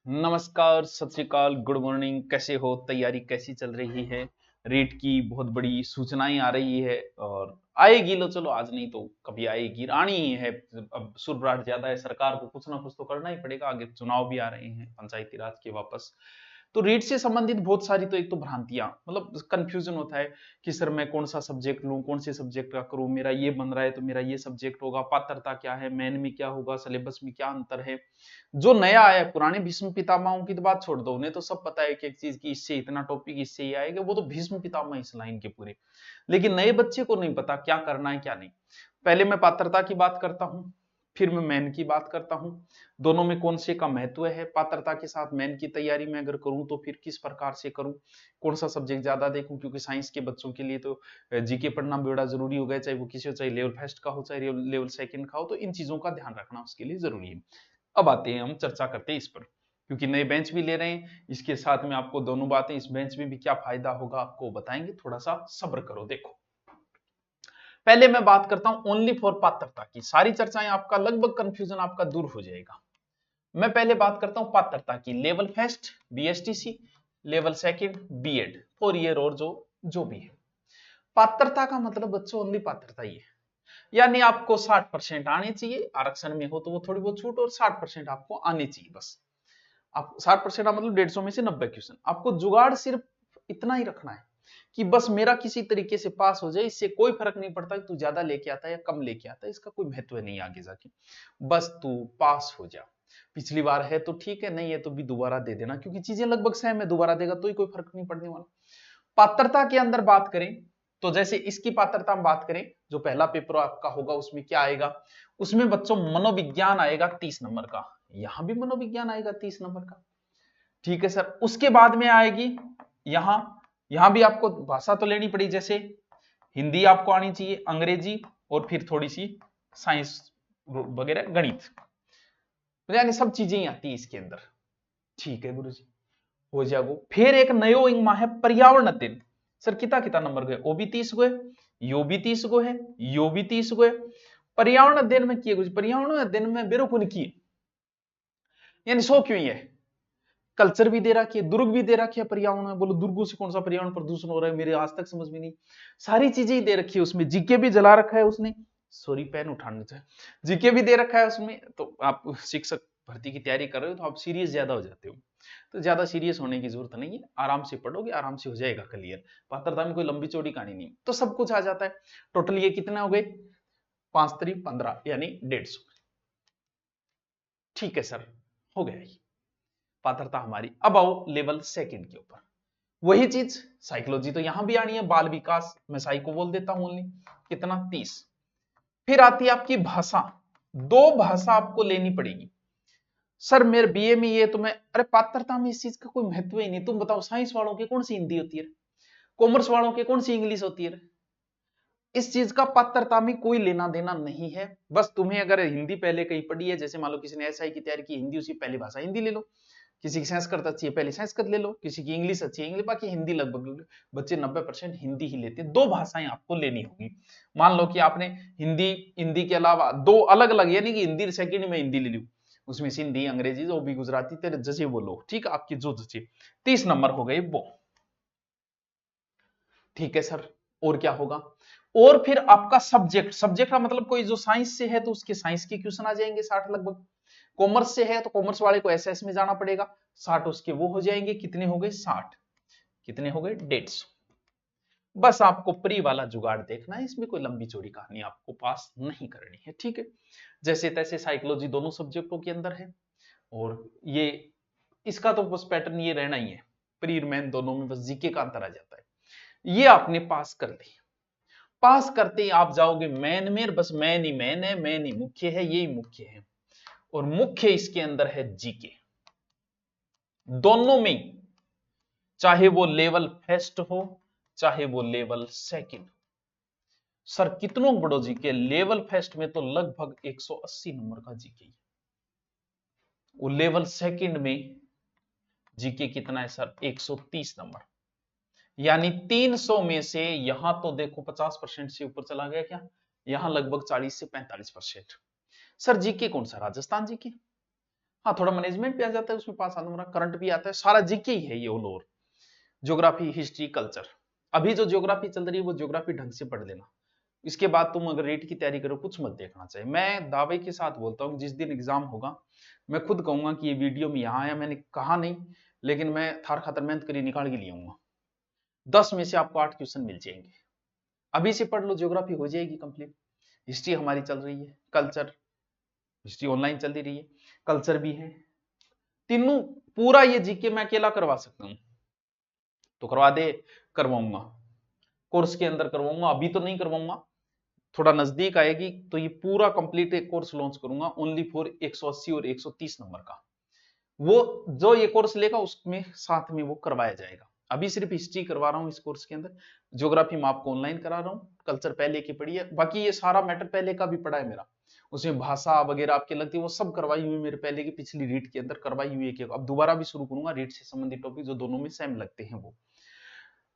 नमस्कार, सत श्री अकाल, गुड मॉर्निंग। कैसे हो? तैयारी कैसी चल रही है? रेट की बहुत बड़ी सूचनाएं आ रही है और आएगी। लो चलो, आज नहीं तो कभी आएगी, आनी ही है। अब सुरबराट ज्यादा है, सरकार को कुछ ना कुछ तो करना ही पड़ेगा। आगे चुनाव भी आ रहे हैं पंचायती राज के वापस। तो रीट से संबंधित बहुत सारी तो एक तो भ्रांतियां, मतलब कंफ्यूजन होता है कि सर मैं कौन सा सब्जेक्ट लूं, कौन से सब्जेक्ट का करूं, मेरा ये बन रहा है तो मेरा ये सब्जेक्ट होगा, पात्रता क्या है, मेन में क्या होगा, सिलेबस में क्या अंतर है। जो नया आया है, पुराने भीष्म पितामहों की तो बात छोड़ दो, उन्हें तो सब पता है कि एक चीज की इससे इतना टॉपिक इससे ये आएगा, वो तो भीष्म पितामह इस लाइन के पूरे। लेकिन नए बच्चे को नहीं पता क्या करना है क्या नहीं। पहले मैं पात्रता की बात करता हूं, फिर मैं मेन की बात करता हूं। दोनों में कौन से का महत्व है, पात्रता के साथ मेन की तैयारी में अगर करूं तो फिर किस प्रकार से करूं, कौन सा सब्जेक्ट ज्यादा देखूं, क्योंकि साइंस के बच्चों के लिए तो जीके पढ़ना भी बड़ा जरूरी हो गया, चाहे वो किसी हो, चाहे लेवल फर्स्ट का हो, चाहे लेवल सेकंड का हो, तो इन चीजों का ध्यान रखना उसके लिए जरूरी है। अब आते हैं, हम चर्चा करते हैं इस पर, क्योंकि नए बेंच भी ले रहे हैं, इसके साथ में आपको दोनों बातें, इस बेंच में भी क्या फायदा होगा आपको बताएंगे। थोड़ा सा सब्र करो। देखो, पहले मैं बात करता हूं ओनली फॉर पात्रता की। सारी चर्चाएं आपका लगभग कंफ्यूजन आपका दूर हो जाएगा। मैं पहले बात करता हूं पात्रता की। Level first BSTC, level second BEd, 4 year और जो जो भी है। पात्रता का मतलब बच्चों ओनली पात्रता ही है, यानी आपको 60% आने चाहिए, आरक्षण में हो तो वो थोड़ी बहुत छूट, और 60% आपको आने चाहिए बस। आप 60% मतलब 150 में से 90 क्वेश्चन। आपको जुगाड़ सिर्फ इतना ही रखना है कि बस मेरा किसी तरीके से पास हो जाए, इससे कोई फर्क नहीं पड़ता कि तू ज्यादा लेके आता है या कम लेके आता है, इसका कोई महत्व नहीं आगे जाके। बस तू पास हो जा। पिछली बार है तो ठीक है, नहीं है तो भी दोबारा दे देना, क्योंकि चीजें लगभग सेम है, दोबारा देगा तो ही कोई फर्क नहीं पड़ने वाला। पात्रता के अंदर बात करें तो जैसे इसकी पात्रता हम बात करें, जो पहला पेपर आपका होगा उसमें क्या आएगा, उसमें बच्चों मनोविज्ञान आएगा 30 नंबर का। यहां भी मनोविज्ञान आएगा 30 नंबर का, ठीक है सर। उसके बाद में आएगी यहां, यहां भी आपको भाषा तो लेनी पड़ी, जैसे हिंदी आपको आनी चाहिए, अंग्रेजी, और फिर थोड़ी सी साइंस वगैरह, गणित, यानी सब चीजें ही आती है इसके अंदर। ठीक है गुरुजी, हो जाएगा। फिर एक नयो इंगमा है पर्यावरण अध्ययन। सर कितना कितना नंबर गए, ओ भी 30 गो है, यो भी 30 गो है, यो भी 30 गो है। पर्यावरण अध्ययन में किए, पर्यावरण अध्ययन में बेरोकुन किए, यानी 100 क्यों ही है। कल्चर भी दे रखी है, दुर्ग भी दे रखी है पर्यावरण में। बोलो दुर्गों से कौन सा पर्यावरण प्रदूषण हो रहा है, मेरे आज तक समझ में नहीं। सारी चीजें ही दे रखी है उसमें, जीके भी जला रखा है उसने। सॉरी, पेन उठाने से, जीके भी दे रखा है उसमें। तो आप शिक्षक भर्ती की तैयारी कर रहे हो तो आप सीरियस ज्यादा हो जाते हो, तो ज्यादा सीरियस होने की जरूरत नहीं है, आराम से पढ़ोगे, आराम से हो जाएगा क्लियर। पात्रता में कोई लंबी चौड़ी कहानी नहीं, तो सब कुछ आ जाता है। टोटल ये कितने हो गए, 5 3 15, यानी 150। ठीक है सर, हो गया ये पात्रता हमारी। अब आओ लेवल सेकंड के ऊपर, वही चीज साइकोलॉजी तो यहां भी आनी है, बाल विकास मैं साइको बोल देता हूं ओनली, कितना 30। फिर आती है आपकी भाषा, दो भाषा आपको लेनी पड़ेगी। सर मेरे बीए में ये, तो मैं, अरे पात्रता में इस चीज का कोई महत्व ही नहीं। तुम बताओ, साइंस वालों के कौन सी हिंदी होती है, कॉमर्स वालों के कौन सी इंग्लिश होती है। इस चीज का पात्रता में कोई लेना देना नहीं है। बस तुम्हें अगर हिंदी पहले कहीं पढ़ी है, जैसे मान लो किसी ने एसआई की तैयारी की, हिंदी उसकी पहली भाषा, हिंदी ले लो। किसी की संस्कृत अच्छी है, पहले संस्कृत ले लो। किसी की इंग्लिश अच्छी है, इंग्लिश। बाकी हिंदी लगभग बच्चे 90% हिंदी ही लेते हैं। दो भाषाएं आपको लेनी होगी। मान लो कि आपने हिंदी, हिंदी के अलावा दो अलग अलग, यानी कि हिंदी सेकंड में हिंदी ले ली, उसमें सिंधी, अंग्रेजी, जो भी गुजराती, तेरे जैसे बोलो, ठीक, आपकी जो जैसे 30 नंबर हो गए वो। ठीक है सर, और क्या होगा, और फिर आपका सब्जेक्ट, सब्जेक्ट का मतलब कोई जो साइंस से है तो उसके साइंस के क्वेश्चन आ जाएंगे 60 लगभग। कॉमर्स से है तो कॉमर्स वाले को एसएस में जाना पड़ेगा, 60 उसके वो हो जाएंगे। कितने हो गए, 60, कितने हो गए, 150। बस आपको प्री वाला जुगाड़ देखना है, इसमें कोई लंबी चौड़ी कहानी आपको पास नहीं करनी है, ठीक है। जैसे तैसे साइकोलॉजी दोनों सब्जेक्टों के अंदर है, और ये इसका तो बस पैटर्न ये रहना ही है, प्री और मेन दोनों में बस जीके का अंतर आ जाता है। ये आपने पास कर ली, पास करते ही आप जाओगे मेन में, बस मेन ही मेन है, मेन ही मुख्य है, यही मुख्य है, और मुख्य इसके अंदर है जीके। दोनों में, चाहे वो लेवल फर्स्ट हो चाहे वो लेवल सेकंड। सर कितनों बड़ो जीके, लेवल फर्स्ट में तो लगभग 180 नंबर का जीके, वो लेवल सेकंड में जीके कितना है सर, 130 नंबर। यानी 300 में से यहां तो देखो 50% से ऊपर चला गया क्या, यहां लगभग 40 से 45%। सर जीके कौन सा, राजस्थान जीके, हाँ थोड़ा मैनेजमेंट भी आ जाता है उसमें, 5-7 नंबर का करंट भी आता है, सारा जीके ही है ये all over, geography, history, culture. अभी जो ज्योग्राफी चल रही है वो ज्योग्राफी ढंग से पढ़ लेना, इसके बाद तुम अगर रीट की तैयारी करो कुछ मत देखना चाहिए। मैं दावे के साथ बोलता हूँ जिस दिन एग्जाम होगा मैं खुद कहूंगा कि ये वीडियो में यहाँ आया, मैंने कहा नहीं, लेकिन मैं थार खातर मेहनत करी निकाल के लिए आऊंगा, 10 में से आपको 8 क्वेश्चन मिल जाएंगे। अभी से पढ़ लो, ज्योग्राफी हो जाएगी कंप्लीट, हिस्ट्री हमारी चल रही है, कल्चर, हिस्ट्री ऑनलाइन चल रही है, कल्चर भी है, तीनों पूरा ये जीके मैं अकेला करवा सकता हूं तो करवा दे, करवाऊंगा, कोर्स के अंदर करवाऊंगा, अभी तो नहीं करवाऊंगा, थोड़ा नजदीक आएगी तो ये पूरा कंप्लीट एक कोर्स लॉन्च करूंगा ओनली फॉर 180 और 130 नंबर का। वो जो ये कोर्स लेगा उसमें साथ में वो करवाया जाएगा। अभी सिर्फ हिस्ट्री करवा रहा हूँ इस कोर्स के अंदर, ज्योग्राफी मैं आपको ऑनलाइन करा रहा हूँ, कल्चर पहले की पढ़ी है, बाकी ये सारा मैटर पहले का भी पढ़ा है मेरा, उसमें भाषा वगैरह आपके लगती है वो सब करवाई हुई मेरे पहले की पिछली रीट के अंदर करवाई हुई है। अब दोबारा भी शुरू करूंगा रीट से संबंधित टॉपिक जो दोनों में सेम लगते हैं वो।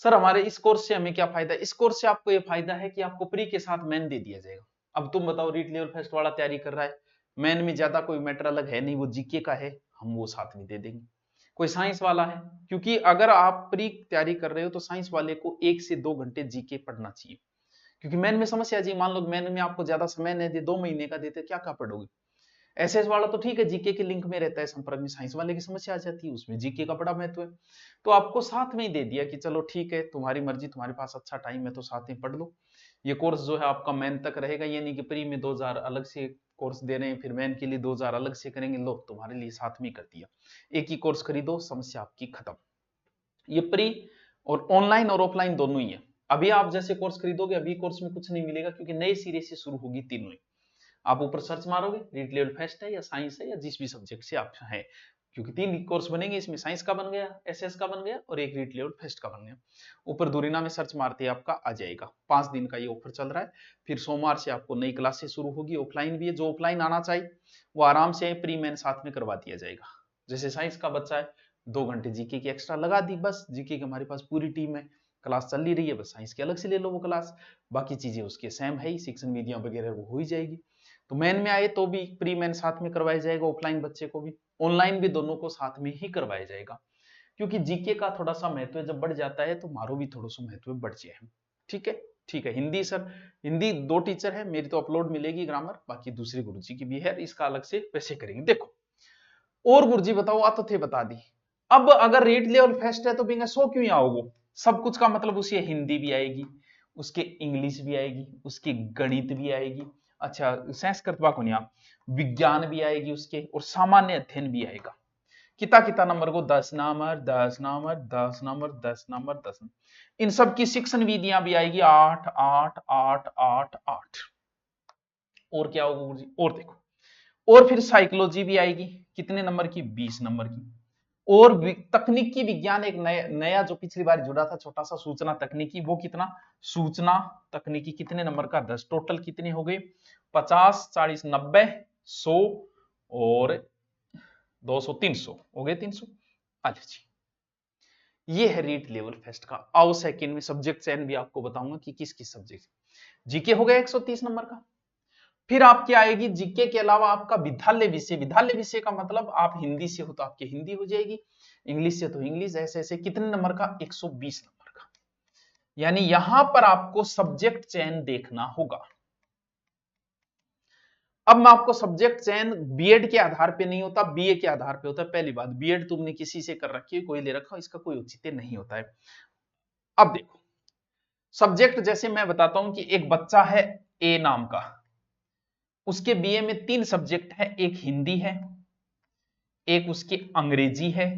सर हमारे इस कोर्स से हमें क्या फायदा है? इस कोर्स से आपको ये फायदा है कि आपको प्री के साथ मेन दे दिया जाएगा। अब तुम बताओ, रीट लेवल फर्स्ट वाला तैयारी कर रहा है, मेन में ज्यादा कोई मैटर अलग है नहीं, वो जीके का है, हम वो साथ में दे देंगे। कोई साइंस वाला है, क्योंकि अगर आप प्री तैयारी कर रहे हो तो साइंस वाले को 1 से 2 घंटे जीके पढ़ना चाहिए, क्योंकि मेन में समस्या जी, मान लो मेन में आपको ज्यादा समय नहीं दे, 2 महीने का देते, क्या क्या पढ़ोगे? एसएस वाला तो ठीक है, जीके के लिंक में रहता है संपर्क में, साइंस वाले की समस्या आ जाती है, उसमें जीके का बड़ा महत्व है। तो आपको साथ में ही दे दिया कि चलो ठीक है, तुम्हारी मर्जी, तुम्हारे पास अच्छा टाइम है तो साथ में पढ़ लो। ये कोर्स जो है आपका मेन तक रहेगा, ये नहीं कि प्री में 2000 अलग से कोर्स दे रहे हैं फिर मेन के लिए 2000 अलग से करेंगे, लो तुम्हारे लिए साथ में कर दिया, एक ही कोर्स खरीदो, समस्या आपकी खत्म। ये प्री और ऑनलाइन और ऑफलाइन दोनों ही है। अभी आप जैसे कोर्स खरीदोगे, अभी कोर्स में कुछ नहीं मिलेगा क्योंकि नए सिरे से शुरू होगी तीनों ही। आप ऊपर सर्च मारोगे, रीट लेवल फर्स्ट है या साइंस है या जिस भी सब्जेक्ट से आप हैं, क्योंकि 3 कोर्स बनेंगे इसमें, साइंस का बन गया, एसएस का बन गया और एक रीट लेवल फर्स्ट का बन गया। ऊपर दूरिना में सर्च मारते आपका आ जाएगा। 5 दिन का ये ऑफर चल रहा है, फिर सोमवार से आपको नई क्लासेस शुरू होगी, ऑफलाइन भी है, जो ऑफलाइन आना चाहिए वो आराम से प्री मेन साथ में करवा दिया जाएगा। जैसे साइंस का बच्चा है, 2 घंटे जीके की एक्स्ट्रा लगा दी, बस जीके की हमारे पास पूरी टीम है, क्लास चल ही रही है, बस साइंस की अलग से ले लो वो क्लास, बाकी चीजें उसके सेम है ही, शिक्षण मीडिया वगैरह वो हो ही जाएगी। तो मेन में आए तो भी प्री मेन साथ में करवाया जाएगा, ऑफलाइन बच्चे को भी, ऑनलाइन भी, दोनों को साथ में ही करवाया जाएगा, क्योंकि जीके का थोड़ा सा महत्व जब बढ़ जाता है तो मारो भी थोड़ा सा महत्व बढ़ जाए। ठीक है, ठीक है। हिंदी सर, हिंदी 2 टीचर है, मेरी तो अपलोड मिलेगी ग्रामर, बाकी दूसरे गुरुजी की भी है, इसका अलग से पैसे करेंगे। देखो और गुरुजी बताओ, आ तो थे बता दी। अब अगर रेट लेवल फर्स्ट है तो बिंगा 100 क्यों आओगे? सब कुछ का मतलब उसे हिंदी भी आएगी, उसके इंग्लिश भी आएगी, उसकी गणित भी आएगी, अच्छा संस्कृत को नहीं, विज्ञान भी आएगी उसके, और सामान्य अध्ययन भी आएगा। कितना कितना नंबर को? 10 number, 10 number, 10 number, 10 number, 10 number. इन सब की शिक्षण विधियां भी आएगी, 8 8 8 8 8। और क्या होगा गुरुजी? और देखो, और फिर साइकोलॉजी भी आएगी, कितने नंबर की? 20 नंबर की। और तकनीकी विज्ञान एक नया नया जो पिछली बार जुड़ा था छोटा सा, सूचना तकनीकी, वो कितना? सूचना तकनीकी कितने नंबर का? 10। टोटल कितने हो गए? 50 40 90 100 और 200 300 हो गए, 300। अच्छा जी, ये है रीट लेवल फर्स्ट का। आओ सेकंड में सब्जेक्ट चयन भी आपको बताऊंगा कि किस किस सब्जेक्ट। जीके हो गया 130 नंबर का। फिर आपकी आएगी जीके के अलावा आपका विद्यालय विषय। विद्यालय विषय का मतलब आप हिंदी से हो तो आपकी हिंदी हो जाएगी, इंग्लिश से तो इंग्लिश, ऐसे ऐसे कितने नंबर का? 120 नंबर का। यानी यहां पर आपको सब्जेक्ट चयन देखना होगा। अब मैं आपको सब्जेक्ट चयन बीएड के आधार पे नहीं होता, बीए के आधार पे होता है। पहली बात, बीएड तुमने किसी से कर रखी है, कोई ले रखा, इसका कोई औचित्य नहीं होता है। अब देखो सब्जेक्ट, जैसे मैं बताता हूं कि एक बच्चा है ए नाम का, उसके बीए में 3 सब्जेक्ट है, एक हिंदी है, एक उसकी अंग्रेजी है,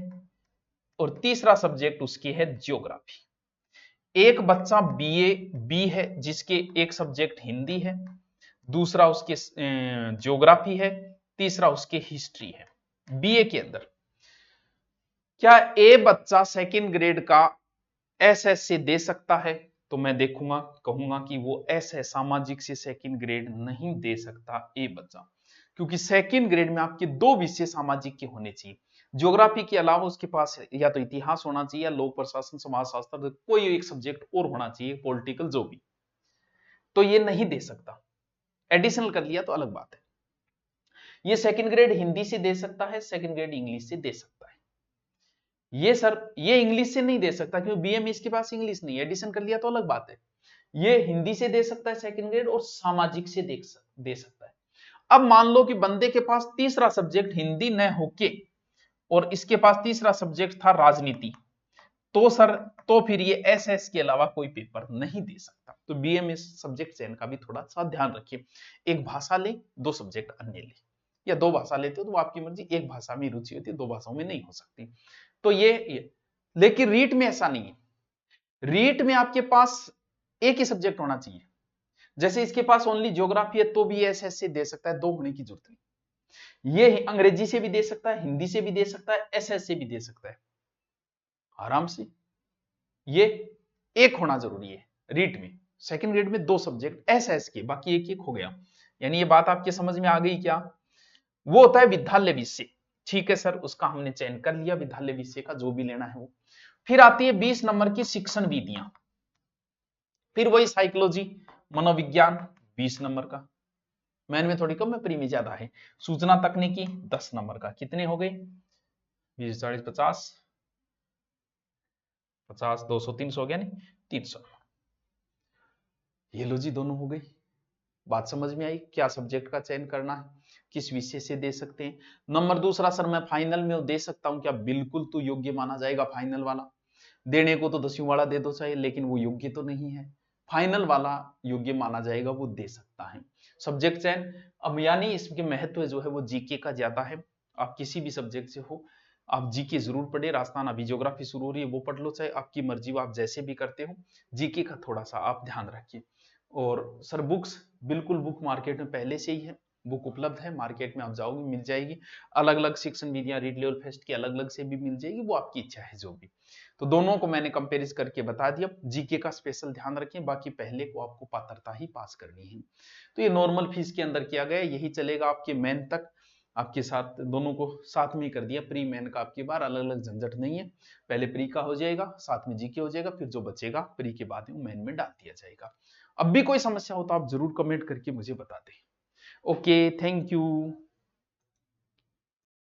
और तीसरा सब्जेक्ट उसकी है ज्योग्राफी। एक बच्चा बीए बी है जिसके एक सब्जेक्ट हिंदी है, दूसरा उसके ज्योग्राफी है, तीसरा उसके हिस्ट्री है। बीए के अंदर क्या ए बच्चा सेकंड ग्रेड का एसएस से दे सकता है? तो मैं देखूंगा, कहूंगा कि वो ऐसे सामाजिक से सेकंड ग्रेड नहीं दे सकता ए बच्चा, क्योंकि सेकंड ग्रेड में आपके 2 विषय सामाजिक के होने चाहिए। ज्योग्राफी के अलावा उसके पास या तो इतिहास होना चाहिए या लोक प्रशासन समाजशास्त्र, कोई एक सब्जेक्ट और होना चाहिए, पॉलिटिकल जो भी, तो ये नहीं दे सकता। एडिशनल कर लिया तो अलग बात है। ये सेकंड ग्रेड हिंदी से दे सकता है, सेकंड ग्रेड इंग्लिश से दे सकता है। ये सर ये इंग्लिश से नहीं दे सकता क्योंकि बीए में इसके पास इंग्लिश नहीं है, एडिशन कर लिया तो अलग बात है। ये हिंदी से दे सकता है सेकंड ग्रेड और सामाजिक से दे सकता है। अब मान लो कि बंदे के पास तीसरा सब्जेक्ट हिंदी न होके और इसके पास तीसरा सब्जेक्ट था राजनीति, तो सर तो फिर ये एसएस के अलावा कोई पेपर नहीं दे सकता। तो बीए में सब्जेक्ट चयन का भी थोड़ा सा ध्यान रखिए। एक भाषा ले, दो सब्जेक्ट अन्य ले, या दो भाषा लेते हो तो आपकी मर्जी, एक भाषा में रुचि होती है, दो भाषाओं में नहीं हो सकती। तो ये लेकिन रीट में ऐसा नहीं है। रीट में आपके पास एक ही सब्जेक्ट होना चाहिए। जैसे इसके पास ओनली ज्योग्राफी है तो भी एसएस से दे सकता है, दो होने की जरूरत नहीं। ये अंग्रेजी से भी दे सकता है, हिंदी से भी दे सकता है, एसएस से भी दे सकता है आराम से। ये एक होना जरूरी है रीट में। सेकंड ग्रेड में दो सब्जेक्ट एसएस के, बाकी एक एक हो गया। यानी ये बात आपके समझ में आ गई क्या? वो होता है विद्यालय विषय। ठीक है सर, उसका हमने चयन कर लिया, विद्यालय विषय का जो भी लेना है वो। फिर आती है 20 नंबर की शिक्षण विधियां। फिर वही साइकोलॉजी, मनोविज्ञान 20 नंबर का। मैन में थोड़ी कम है, प्री में ज्यादा है। सूचना तकनीकी 10 नंबर का। कितने हो गए? 20, 40, 50, 50, 200, 300 हो गया नहीं, 300। ये लो जी, दोनों हो गई। बात समझ में आई? क्या सब्जेक्ट का चयन करना है, किस विषय से दे सकते हैं। नंबर दूसरा, सर मैं फाइनल में दे सकता हूं क्या? बिल्कुल, तो योग्य माना जाएगा फाइनल वाला। देने को तो 10वीं वाला दे दो चाहे, लेकिन वो योग्य तो नहीं है। फाइनल वाला योग्य माना जाएगा, वो दे सकता है। सब्जेक्ट चयन अब यानी इसके महत्व जो है वो जीके का ज्यादा है। आप किसी भी सब्जेक्ट से हो, आप जीके जरूर पढ़े। राजस्थान अभी ज्योग्राफी शुरू हो रही है, वो पढ़ लो, चाहे आपकी मर्जी, आप जैसे भी करते हो। जीके का थोड़ा सा आप ध्यान रखिए। और सर बुक्स, बिल्कुल बुक मार्केट में पहले से ही है, बुक उपलब्ध है, मार्केट में आप जाओगे मिल जाएगी। अलग अलग शिक्षण विधियां रीड लेवल फेस्ट की अलग अलग से भी मिल जाएगी, वो आपकी इच्छा है जो भी। तो दोनों को मैंने कंपेरिज करके बता दिया। जीके का स्पेशल ध्यान रखें, बाकी पहले को आपको पात्रता ही पास करनी है। तो ये नॉर्मल फीस के अंदर किया गया, यही चलेगा आपके मेन तक। आपके साथ दोनों को साथ में ही कर दिया, प्री मेन का आपकी बार अलग अलग झंझट नहीं है। पहले प्री का हो जाएगा, साथ में जीके हो जाएगा, फिर जो बचेगा प्री के बाद में मेन में डाल दिया जाएगा। अब भी कोई समस्या हो तो आप जरूर कमेंट करके मुझे बता दें। Okay, thank you.